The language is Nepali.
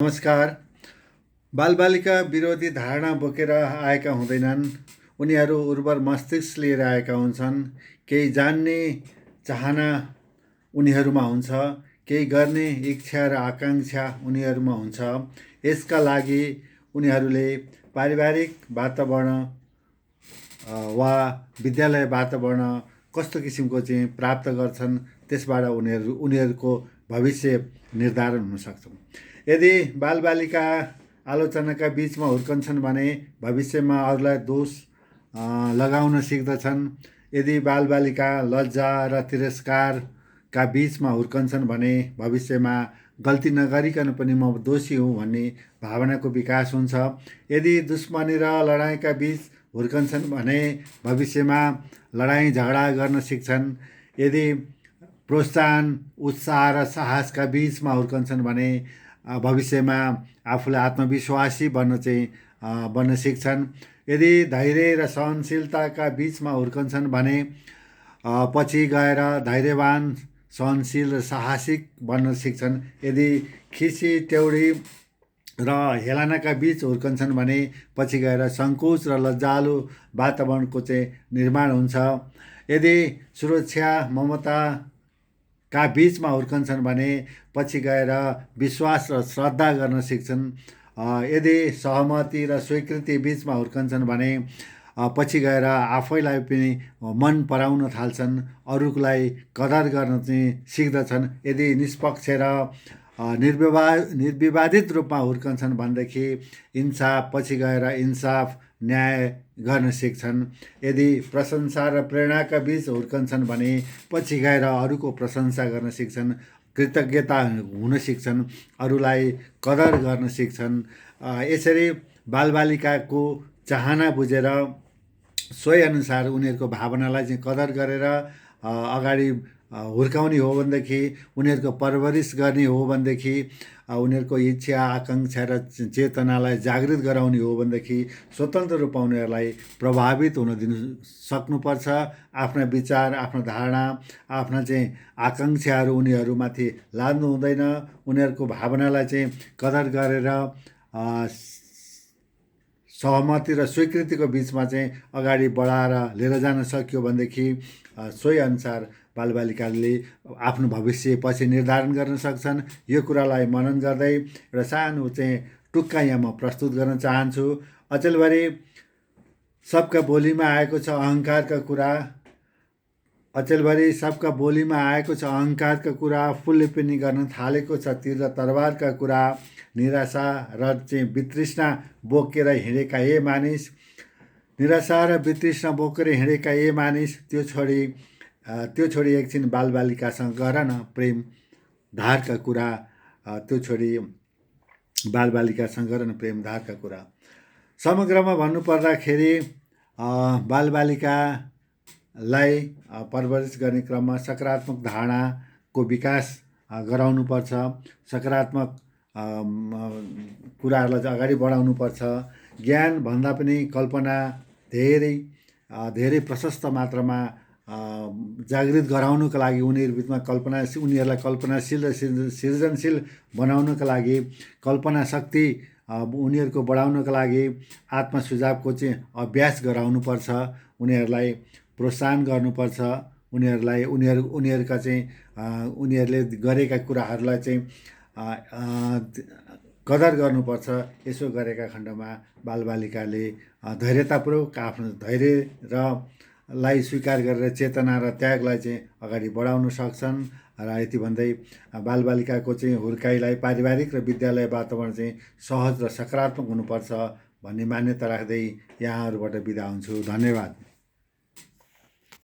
नमस्कार। बालबालिका विरोधी धारणा बोकेर आएका हुँदैनन्। उनीहरू उर्वर मस्तिष्क लिएर आएका हुन्छन्। केही जान्ने चाहना उनीहरूमा हुन्छ, केही गर्ने इच्छा र आकाङ्क्षा उनीहरूमा हुन्छ। यसका लागि उनीहरूले पारिवारिक वातावरण वा विद्यालय वातावरण कस्तो किसिमको चाहिँ प्राप्त गर्छन्, त्यसबाट उनीहरूको भविष्य निर्धारण हुन सक्छ। यदि बालबालिका आलोचनाका बिचमा हुर्कन्छन् भने भविष्यमा अरूलाई दोष लगाउन सिक्दछन्। यदि बालबालिका लज्जा र तिरस्कारका बिचमा हुर्कन्छन् भने भविष्यमा गल्ती नगरिकन पनि म दोषी हुँ भन्ने भावनाको विकास हुन्छ। यदि दुश्मनी र लडाइँका बिच हुर्कन्छन् भने भविष्यमा लडाइँ झगडा गर्न सिक्छन्। यदि प्रोत्साहन, उत्साह र साहसका बिचमा हुर्कन्छन् भने भविष्यमा आफूलाई आत्मविश्वासी बन्न सिक्छन्। यदि धैर्य र सहनशीलताका बिचमा हुर्कन्छन् भने पछि गएर धैर्यवान, सहनशील र साहसिक बन्न सिक्छन्। यदि खिसी, टेउडी र हेलानाका बिच हुर्कन्छन् भने पछि गएर सङ्कोच र लज्जालु वातावरणको चाहिँ निर्माण हुन्छ। यदि सुरक्षा, ममता का बिचमा हुर्कन्छन् भने पछि गएर विश्वास र श्रद्धा गर्न सिक्छन्। यदि सहमति र स्वीकृति बिचमा हुर्कन्छन् भने पछि गएर आफैलाई पनि मन पराउन थाल्छन्, अरूलाई कदर गर्न चाहिँ सिक्दछन्। यदि निष्पक्ष र निर्विवादित रूपमा हुर्कन्छन् भनेदेखि पछि गएर इन्साफ, न्याय गर्न सिक्छन्। यदि प्रशंसा र प्रेरणाका बिच हुर्कन्छन् भने पछि गएर अरूको प्रशंसा गर्न सिक्छन्, कृतज्ञता हुन सिक्छन्, अरूलाई कदर गर्न सिक्छन्। यसरी बालबालिकाको चाहना बुझेर सोही अनुसार उनीहरूको भावनालाई चाहिँ कदर गरेर अगाडि हुर्काउने हो भनेदेखि, उनीहरूको परवरिश गर्ने हो भनेदेखि, उनीहरूको इच्छा, आकाङ्क्षा र चेतनालाई जागृत गराउने हो भनेदेखि स्वतन्त्र रूपमा उनीहरूलाई प्रभावित हुन दिनु सक्नुपर्छ। आफ्ना विचार, आफ्नो धारणा, आफ्ना चाहिँ आकाङ्क्षाहरू उनीहरूमाथि लाद्नु हुँदैन। उनीहरूको भावनालाई चाहिँ कदर गरेर सहमति र स्वीकृतिको बिचमा चाहिँ अगाडि बढाएर लिएर जान सक्यो भनेदेखि सोही अनुसार बालबालिकाले आफ्नो भविष्य पछि निर्धारण गर्न सक्छन्। यो कुरालाई मनन गर्दै एउटा सानो चाहिँ टुक्का यहाँ म प्रस्तुत गर्न चाहन्छु। अचेलभरि सबका बोलीमा आएको छ अहङ्कारका कुरा। अचेलभरि सबका बोलीमा आएको छ अहङ्कारका कुरा। फुलले पनि गर्न थालेको छ तीर र तरवारका कुरा। निराशा र चाहिँ वितृष्णा बोकेर हिँडेका ए मानिस, निराशा र वितृष्णा बोकेर हिँडेका ए मानिस, त्यो छोडी एकछिन बालबालिकासँग गर न प्रेम धारका कुरा। त्यो छोडी बालबालिकासँग गर न प्रेम धारका कुरा। समग्रमा भन्नुपर्दाखेरि बालबालिकालाई परवरिश गर्ने क्रममा सकारात्मक धारणाको विकास गराउनुपर्छ। सकारात्मक कुराहरूलाई चाहिँ अगाडि बढाउनुपर्छ। ज्ञान भन्दा पनि कल्पना धेरै प्रशस्त मात्रामा जागृत गराउनुको लागि उनीहरूलाई कल्पनाशील र सृजनशील बनाउनुको लागि, कल्पना शक्ति उनीहरूको बढाउनुको लागि आत्मसुझावको चाहिँ अभ्यास गराउनुपर्छ। उनीहरूलाई प्रोत्साहन गर्नुपर्छ। उनीहरूका चाहिँ उनीहरूले गरेका कुराहरूलाई चाहिँ कदर गर्नुपर्छ। यसो गरेका खण्डमा बालबालिकाले धैर्यतापूर्वक आफ्नो धैर्य र लाई स्वीकार गरेर चेतना र त्यागलाई चाहिँ अगाडि बढाउन सक्छन्। र यति भन्दै बालबालिकाको चाहिँ हुर्काइलाई पारिवारिक र विद्यालय वातावरण चाहिँ सहज र सकारात्मक हुनुपर्छ भन्ने मान्यता राख्दै यहाँहरूबाट बिदा हुन्छु। धन्यवाद।